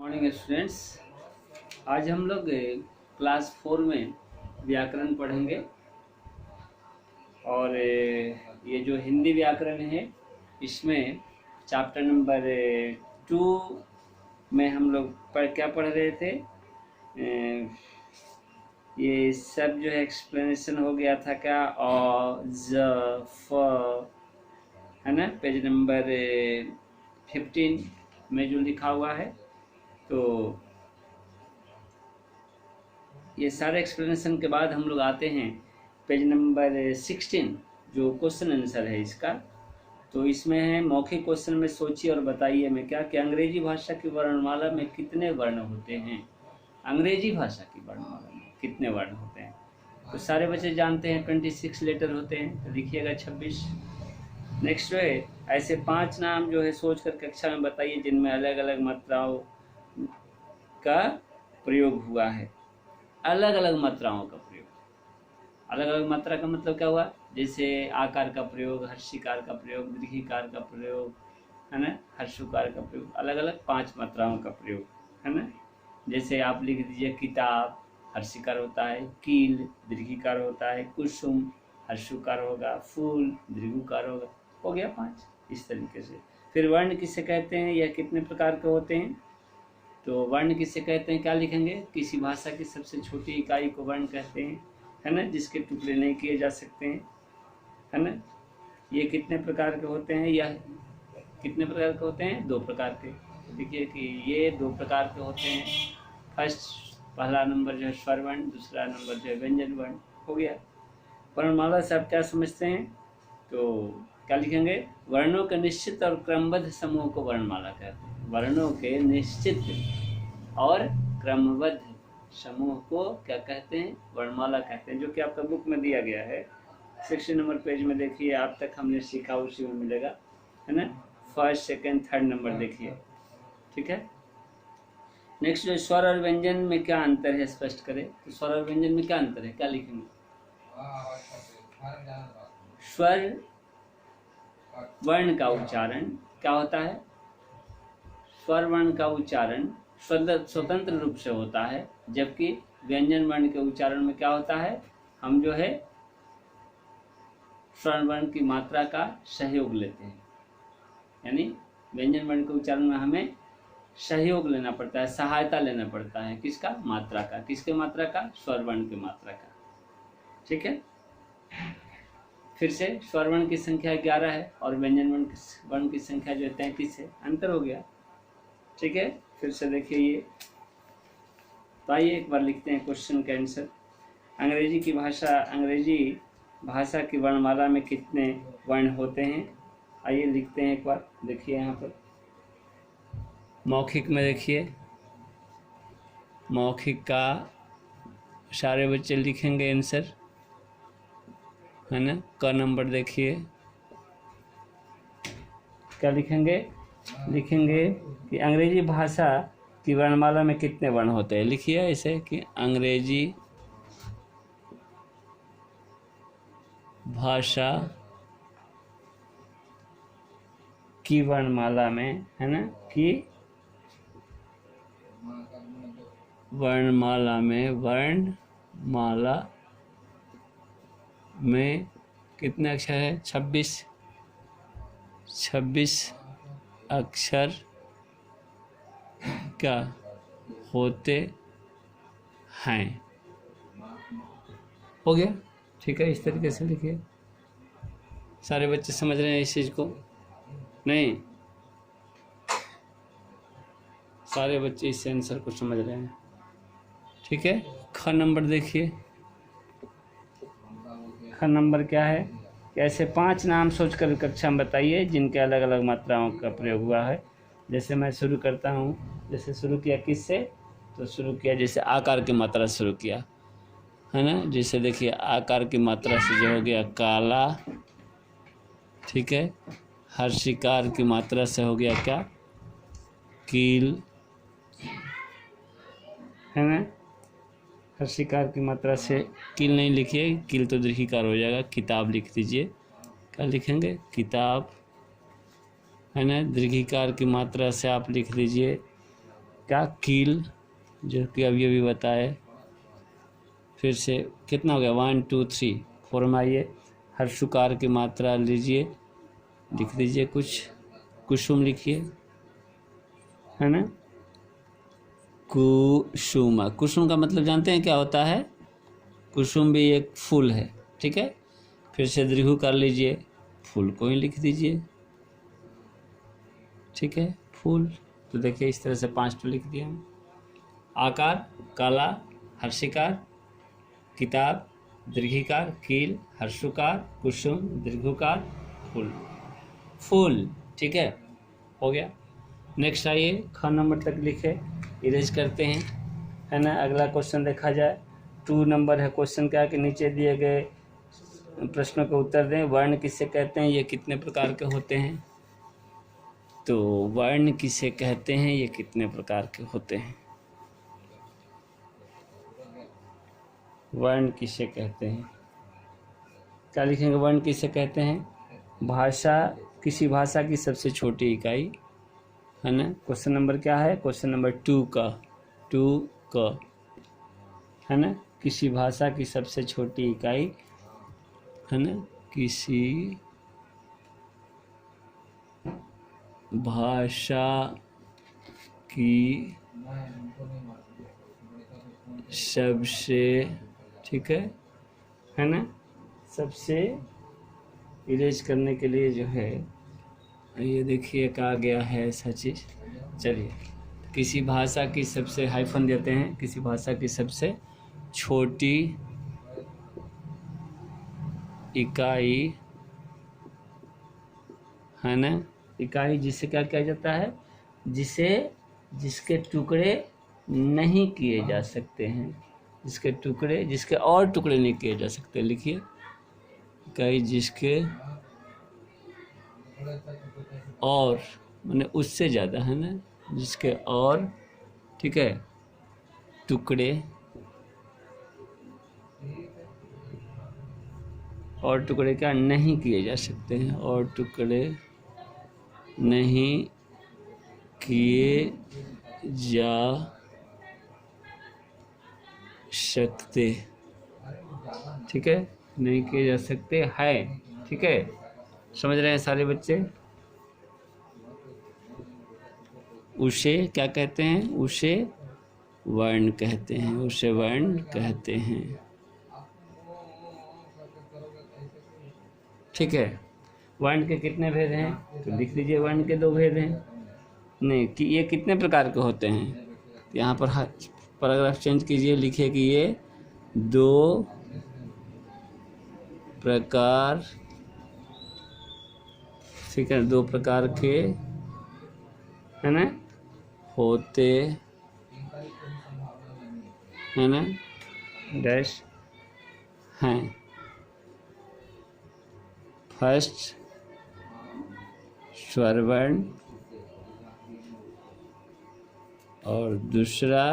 Morning students. आज हम लोग क्लास 4 में व्याकरण पढ़ेंगे और ये जो हिंदी व्याकरण है इसमें चैप्टर नंबर 2 में हम लोग क्या पढ़ रहे थे। ये सब जो है एक्सप्लेनेशन हो गया था क्या ज फ है ना, पेज नंबर 15 में जो लिखा हुआ है। तो ये सारे एक्सप्लेनेशन के बाद हम लोग आते हैं पेज नंबर 16 जो क्वेश्चन आंसर है इसका। तो इसमें है मौखिक क्वेश्चन में सोचिए और बताइए में क्या कि अंग्रेजी भाषा की वर्णमाला में कितने वर्ण होते हैं। अंग्रेजी भाषा की वर्णमाला में कितने वर्ण होते हैं तो सारे बच्चे जानते हैं 26 लेटर होते हैं, तो लिखिएगा 26। नेक्स्ट जो है ऐसे 5 नाम जो है सोच कर कक्षा में बताइए जिनमें अलग अलग मात्राओं का प्रयोग हुआ है। अलग अलग मात्राओं का प्रयोग, अलग अलग मात्रा का मतलब क्या हुआ, जैसे आकार का प्रयोग, हर्षिकार का प्रयोग, दीर्घिकार का प्रयोग, है ना, हर्षुकार का प्रयोग, अलग अलग 5 मात्राओं का प्रयोग, है ना। जैसे आप लिख दीजिए किताब, हर्षिकार होता है, कील दीर्घिकार होता है, कुसुम हर्षुकार होगा, फूल दीर्घुकार होगा, हो गया 5 इस तरीके से। फिर वर्ण किसे कहते हैं या कितने प्रकार के होते हैं, तो वर्ण किसे कहते हैं क्या लिखेंगे, किसी भाषा की सबसे छोटी इकाई को वर्ण कहते हैं, है ना, जिसके टुकड़े नहीं किए जा सकते हैं, है ना। ये कितने प्रकार के होते हैं या कितने प्रकार के होते हैं, 2 प्रकार के। तो देखिए कि ये 2 प्रकार के होते हैं। फर्स्ट पहला नंबर जो है स्वर वर्ण, दूसरा नंबर जो है व्यंजन वर्ण, हो गया। वर्णमाला से आप क्या समझते हैं, तो क्या लिखेंगे, वर्णों के निश्चित और क्रमबद्ध समूह को वर्णमाला कहते हैं। वर्णों के निश्चित और क्रमबद्ध समूह को क्या कहते हैं, वर्णमाला कहते हैं, जो कि आपका बुक में दिया गया है 60 नंबर पेज में। देखिए आप तक हमने सीखा उसी में मिलेगा, है ना। फर्स्ट सेकंड थर्ड नंबर देखिए, ठीक है। नेक्स्ट जो स्वर और व्यंजन में क्या अंतर है स्पष्ट करें, तो स्वर और व्यंजन में क्या अंतर है, क्या लिखेंगे। स्वर वर्ण का उच्चारण क्या होता है, स्वर वर्ण का उच्चारण स्वतंत्र रूप से होता है, जबकि व्यंजन वर्ण के उच्चारण में क्या होता है, हम जो है स्वर वर्ण की मात्रा का सहयोग लेते हैं। यानी व्यंजन वर्ण के उच्चारण में हमें सहयोग लेना पड़ता है, सहायता लेना पड़ता है, किसका, मात्रा का। किसके मात्रा का, स्वर वर्ण की मात्रा का, ठीक है। फिर से स्वर वर्ण की संख्या 11 है और व्यंजन वर्ण की संख्या जो है 33 है, अंतर हो गया, ठीक है। फिर से देखिए ये, तो आइए एक बार लिखते हैं क्वेश्चन का आंसर। अंग्रेजी भाषा की वर्णमाला में कितने वर्ण होते हैं, आइए लिखते हैं एक बार। देखिए यहाँ पर मौखिक में देखिए, मौखिक का सारे बच्चे लिखेंगे आंसर, है ना। क नंबर देखिए क्या लिखेंगे, लिखेंगे कि अंग्रेजी भाषा की वर्णमाला में कितने वर्ण होते हैं। लिखिए ऐसे कि अंग्रेजी भाषा की वर्णमाला में, है ना, कि वर्णमाला में कितने अक्षर है, 26 अक्षर क्या होते हैं, हो गया, ठीक है। इस तरीके से लिखिए। सारे बच्चे समझ रहे हैं इस चीज़ को, नहीं सारे बच्चे इस आंसर को समझ रहे हैं, ठीक है। ख नंबर देखिए, ख नंबर क्या है कि ऐसे 5 नाम सोचकर कक्षा में बताइए जिनके अलग अलग मात्राओं का प्रयोग हुआ है। जैसे मैं शुरू करता हूँ, जैसे शुरू किया किससे, तो शुरू किया जैसे आकार की मात्रा से शुरू किया, है ना। जैसे देखिए आकार की मात्रा से जो हो गया काला, ठीक है। हर्षिकार की मात्रा से हो गया क्या, कील, है ना। हर्षिकार की मात्रा से कील नहीं लिखिए, कील तो दीर्घिकार हो जाएगा, किताब लिख दीजिए। क्या लिखेंगे, किताब, है ना। दीर्घिकार की मात्रा से आप लिख लीजिए क्या, कील, जो कि अभी अभी बताए। फिर से कितना हो गया, 1 2 3 4 में आइए। हर्षुकार की मात्रा लीजिए, लिख दीजिए कुछ, कुसुम लिखिए, है ना। कुसुम, कुसुम का मतलब जानते हैं क्या होता है? कुसुम भी एक फूल है, ठीक है। फिर से दीर्घ कर लीजिए, फूल को ही लिख दीजिए, ठीक है, फूल। तो देखिए इस तरह से 5 तो लिख दिया हम। आकार, काला, हर्षिकार, किताब, दीर्घिकार, कील, हर्षुकार, कुसुम, दीर्घकार, फूल, फूल, ठीक है, हो गया। नेक्स्ट आइए, ख नंबर तक लिखे, इरेज करते हैं, है ना। अगला क्वेश्चन देखा जाए, 2 नंबर है क्वेश्चन, क्या कि नीचे दिए गए प्रश्नों का उत्तर दें। वर्ण किसे कहते हैं, ये कितने प्रकार के होते हैं? तो वर्ण किसे कहते हैं, ये कितने प्रकार के होते हैं? वर्ण किसे कहते हैं, क्या लिखेंगे? वर्ण किसे कहते हैं? भाषा, किसी भाषा की सबसे छोटी इकाई, है ना। क्वेश्चन नंबर क्या है? क्वेश्चन नंबर 2 का, है ना। किसी भाषा की सबसे छोटी इकाई, है ना, किसी भाषा की सबसे, ठीक है ना, सबसे इरेज करने के लिए जो है, ये देखिए कहा गया है ऐसा चीज़। चलिए, किसी भाषा की सबसे, हाइफन देते हैं, किसी भाषा की सबसे छोटी इकाई, है ना, इकाई जिसे क्या किया जाता है, जिसके टुकड़े नहीं किए जा सकते हैं, जिसके और टुकड़े नहीं किए जा सकते। लिखिए, इकाई जिसके और, माने उससे ज़्यादा, है ना, जिसके और, ठीक है, टुकड़े, और टुकड़े क्या नहीं किए जा सकते हैं, और टुकड़े नहीं किए जा सकते, ठीक है, नहीं किए जा सकते है, ठीक है। समझ रहे हैं सारे बच्चे? उसे क्या कहते हैं? उसे वर्ण कहते हैं, उसे वर्ण कहते हैं, ठीक है। वर्ण के कितने भेद हैं? तो लिख लीजिए, वर्ण के 2 भेद हैं। नहीं कि ये कितने प्रकार के होते हैं, यहाँ पर पैराग्राफ चेंज कीजिए, लिखिए कि ये 2 प्रकार, ठीक है, 2 प्रकार के, है ना, होते है ना, डैश हैं। फर्स्ट स्वर वर्ण और दूसरा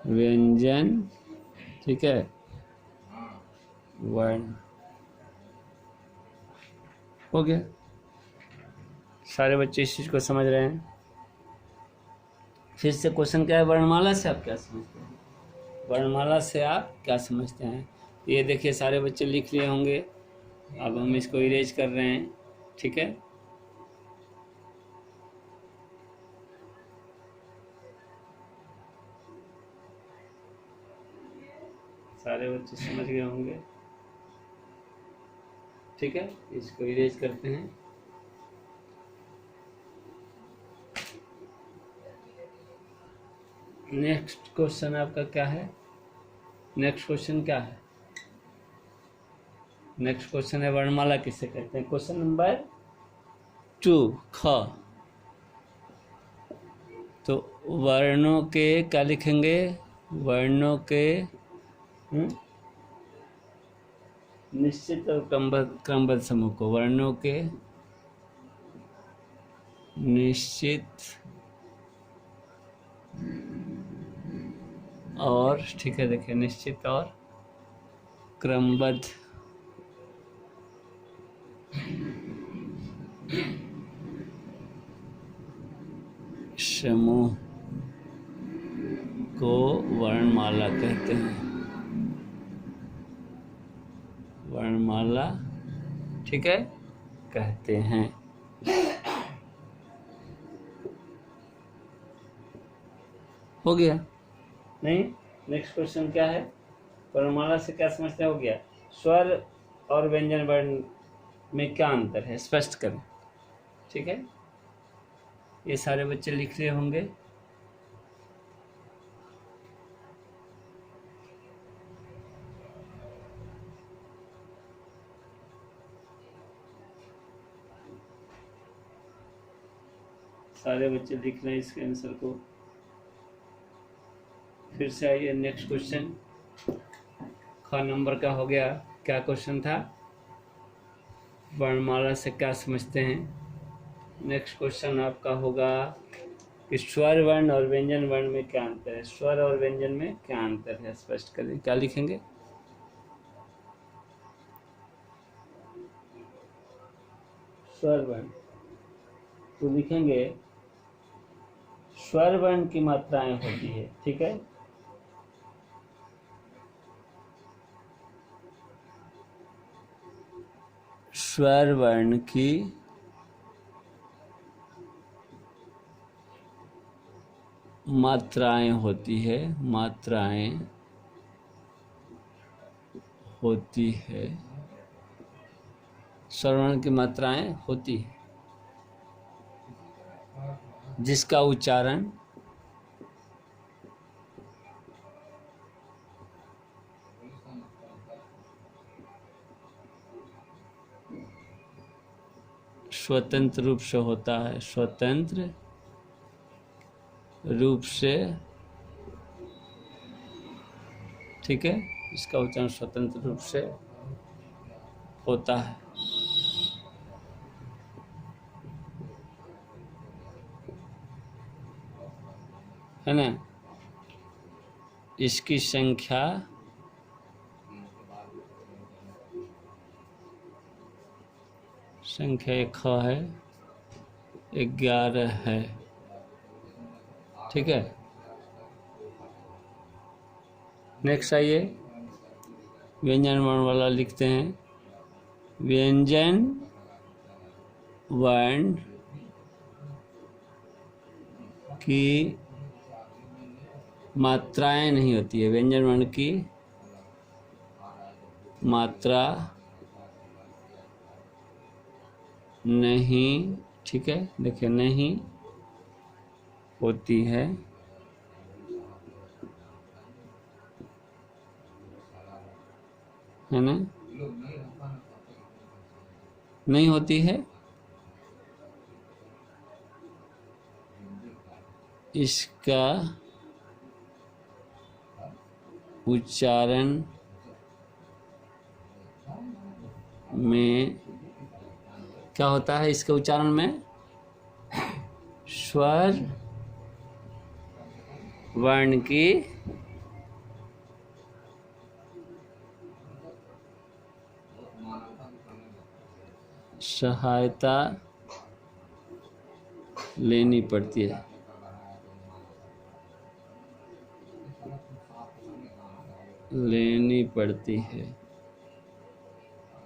व्यंजन, ठीक है, वर्ण। हो गया, सारे बच्चे इस चीज़ को समझ रहे हैं। फिर से क्वेश्चन क्या है, वर्णमाला से आप क्या समझते हैं? वर्णमाला से आप क्या समझते हैं? ये देखिए सारे बच्चे लिख लिए होंगे, अब हम इसको इरेज कर रहे हैं, ठीक है। सारे बच्चे समझ गए होंगे, ठीक है, इसको इरेज करते हैं। नेक्स्ट क्वेश्चन आपका क्या है? नेक्स्ट क्वेश्चन क्या है? नेक्स्ट क्वेश्चन है वर्णमाला किसे कहते हैं? क्वेश्चन नंबर 2 ख। तो वर्णों के क्या लिखेंगे? वर्णों के निश्चित और क्रमबद्ध समूह को, वर्णों के निश्चित और, ठीक है, देखिए, निश्चित और क्रमबद्ध समूह को वर्णमाला कहते हैं। वर्णमाला, ठीक है, कहते हैं। हो गया? नहीं, नेक्स्ट क्वेश्चन क्या है? वर्णमाला से क्या समझते हो गया? स्वर और व्यंजन वर्ण में क्या अंतर है, स्पष्ट करें। ठीक है, ये सारे बच्चे लिख रहे होंगे। सारे बच्चे लिख रहे हैं इसके आंसर को। फिर से आइए, नेक्स्ट क्वेश्चन ख नंबर का हो गया। क्या क्वेश्चन था? वर्णमाला से क्या समझते हैं। नेक्स्ट क्वेश्चन आपका होगा कि स्वर वर्ण और व्यंजन वर्ण में क्या अंतर है। स्वर और व्यंजन में क्या अंतर है, स्पष्ट करें। क्या लिखेंगे? स्वर वर्ण, तो लिखेंगे स्वर वर्ण की मात्राएं होती है। ठीक है, स्वर वर्ण की मात्राएं होती है, मात्राएं होती है, स्वर वर्ण की मात्राएं होती है, जिसका उच्चारण स्वतंत्र रूप से होता है। स्वतंत्र रूप से, ठीक है, इसका उच्चारण स्वतंत्र रूप से होता है ना। इसकी संख्या एक है, 11 है। ठीक है, नेक्स्ट आइए, व्यंजन वर्ण वाला लिखते हैं। व्यंजन वर्ण की मात्राएं नहीं होती है। व्यंजन वर्ण की मात्रा नहीं, ठीक है, देखिए, नहीं होती है। है ना, नहीं होती है। इसका उच्चारण में क्या होता है? इसके उच्चारण में स्वर वर्ण की सहायता लेनी पड़ती है। लेनी पड़ती है,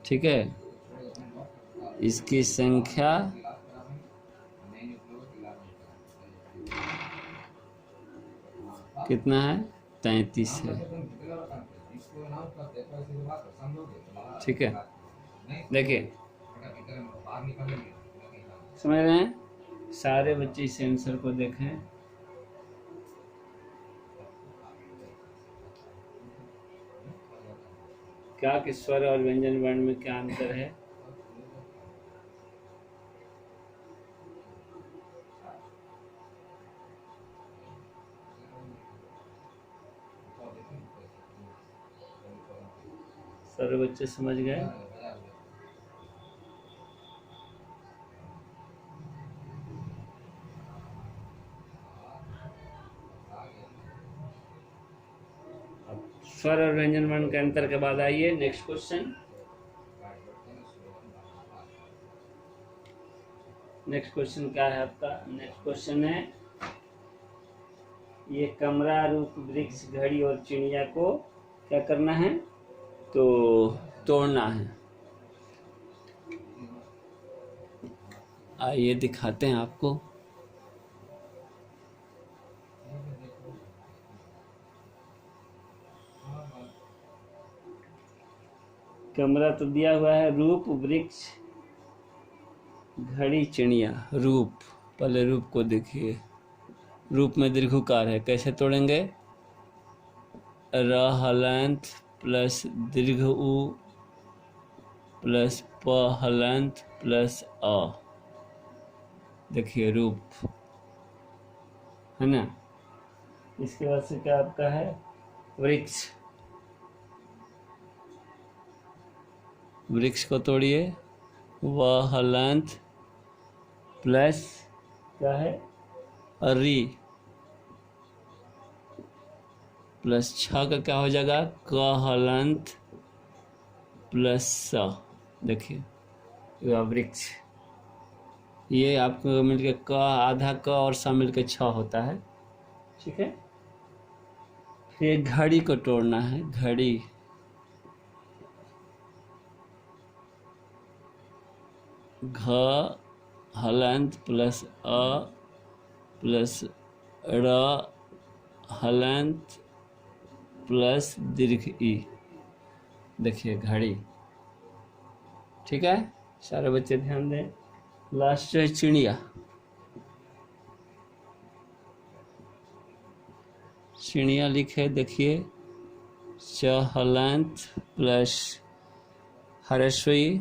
ठीक है। इसकी संख्या कितना है? 33 है। ठीक है, देखिए, समझ रहे हैं? सारे बच्चे इस आंसर को देखें। क्या कि स्वर और व्यंजन वर्ण में क्या अंतर है? सारे बच्चे समझ गए? स्वर और व्यंजन वर्ण के अंतर के बाद आइए नेक्स्ट क्वेश्चन। नेक्स्ट क्वेश्चन क्या है आपका? नेक्स्ट क्वेश्चन है ये कमरा, रूप, वृक्ष, घड़ी और चिड़िया को क्या करना है, तो तोड़ना है। आइए दिखाते हैं आपको। कमरा तो दिया हुआ है, रूप, वृक्ष, घड़ी, चिड़िया। रूप, पहले रूप को देखिए। रूप में दीर्घकार है, कैसे तोड़ेंगे, र हलंत प्लस दीर्घ उ प्लस प हलंत प्लस अ। देखिए रूप है ना। इसके बाद से क्या आपका है, वृक्ष। वृक्ष को तोड़िए, व हलंत प्लस क्या है, री प्लस छ का क्या हो जाएगा, क हलंत प्लस स। देखिए यह वृक्ष। ये आपको मिलके क, आधा क और स मिलके छ होता है, ठीक है। फिर घड़ी को तोड़ना है, घड़ी। घ हलंत प्लस अ प्लस र हलंत प्लस दीर्घ ई। देखिए घड़ी, ठीक है। सारे बच्चे ध्यान दें। लास्ट है चिड़िया। चिड़िया लिखे, देखिए च हलंत प्लस हरस्वई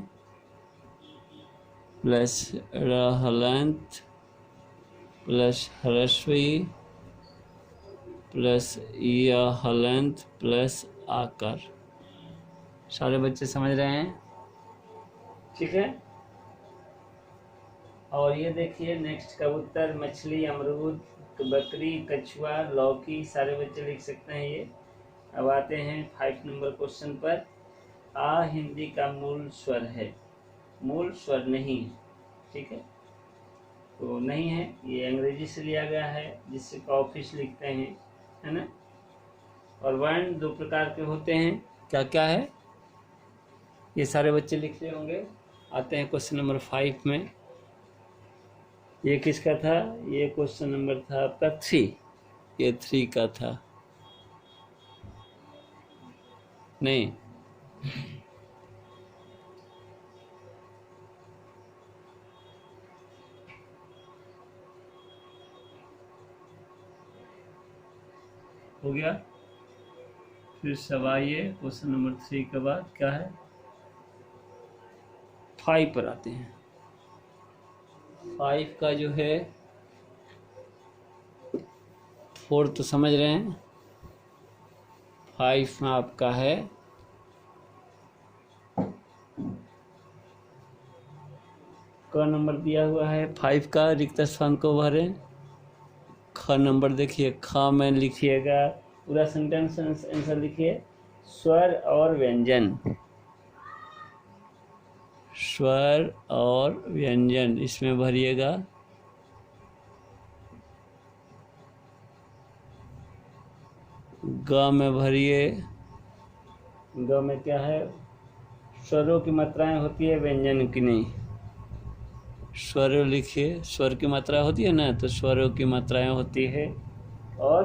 प्लस र हलंत प्लस हरस्वई प्लस य हलंत प्लस आकर। सारे बच्चे समझ रहे हैं, ठीक है। और ये देखिए नेक्स्ट कबूतर, मछली, अमरूद, बकरी, कछुआ, लौकी। सारे बच्चे लिख सकते हैं ये। अब आते हैं 5 नंबर क्वेश्चन पर। आ हिंदी का मूल स्वर है, मूल स्वर नहीं है, ठीक है। तो नहीं है, ये अंग्रेजी से लिया गया है, जिससे ऑफिस लिखते हैं, है ना। और वर्ण 2 प्रकार के होते हैं, क्या क्या है, ये सारे बच्चे लिख रहे होंगे। आते हैं क्वेश्चन नंबर 5 में। ये किसका था, ये क्वेश्चन नंबर था आपका 3। ये 3 का था, नहीं हो गया। फिर सब आइए क्वेश्चन नंबर 3 के बाद क्या है, 5 पर आते हैं। 5 का जो है 4 तो समझ रहे हैं। 5 में आपका है क नंबर दिया हुआ है 5 का, रिक्त स्थान को भरें। ख नंबर देखिए, ख में लिखिएगा पूरा सेंटेंस आंसर लिखिए, स्वर और व्यंजन। स्वर और व्यंजन इसमें भरिएगा। ग में भरिए, ग में क्या है, स्वरों की मात्राएं होती है, व्यंजन की नहीं। स्वर लिखिए, स्वर की मात्रा होती है ना, तो स्वरों की मात्राएं होती है और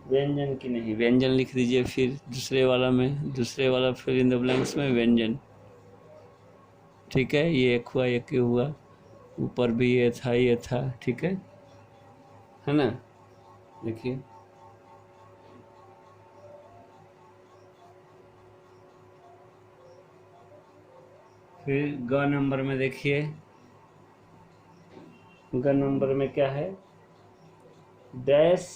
व्यंजन की नहीं। व्यंजन लिख दीजिए फिर दूसरे वाला में, दूसरे वाला फिल इन द ब्लैंक्स में व्यंजन, ठीक है। ये एक हुआ, एक ही हुआ, ऊपर भी ये था, ठीक है ना। देखिए फिर ग नंबर में देखिए, ग नंबर में क्या है, डैश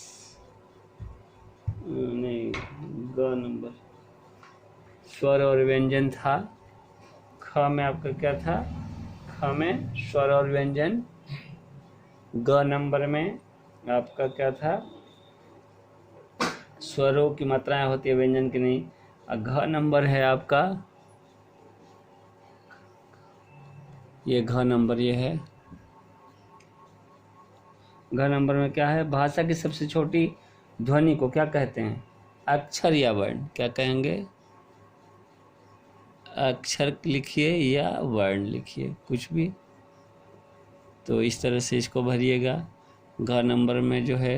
नहीं, ग नंबर स्वर और व्यंजन था। ख में आपका क्या था, ख में स्वर और व्यंजन। ग नंबर में आपका क्या था, स्वरों की मात्राएं होती है, व्यंजन की नहीं। और घ नंबर है आपका, ये घ नंबर ये है, घ नंबर में क्या है, भाषा की सबसे छोटी ध्वनि को क्या कहते हैं, अक्षर या वर्ण, क्या कहेंगे, अक्षर लिखिए या वर्ण लिखिए, कुछ भी। तो इस तरह से इसको भरिएगा। घ नंबर में जो है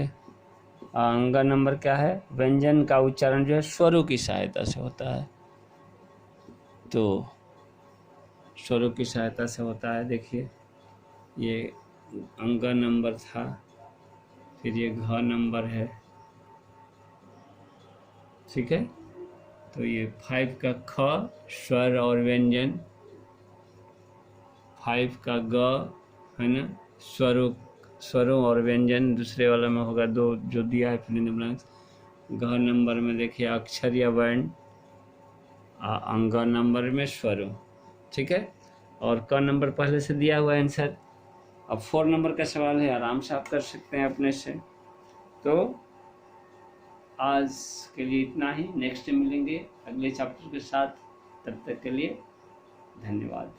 अंग नंबर क्या है, व्यंजन का उच्चारण जो है स्वरों की सहायता से होता है, तो स्वरों की सहायता से होता है। देखिए ये अंग नंबर था, फिर ये घ नंबर है, ठीक है। तो ये 5 का ख स्वर और व्यंजन, 5 का ग है ना, स्वरों और व्यंजन, दूसरे वाला में होगा 2 जो दिया है फिल इन द ब्लैंक्स। घ नंबर में देखिए अक्षर या वर्ण, अंग नंबर में स्वरों, ठीक है। और क नंबर पहले से दिया हुआ आंसर। अब 4 नंबर का सवाल है, आराम से आप कर सकते हैं अपने से। तो आज के लिए इतना ही, नेक्स्ट मिलेंगे अगले चैप्टर के साथ, तब तक के लिए धन्यवाद।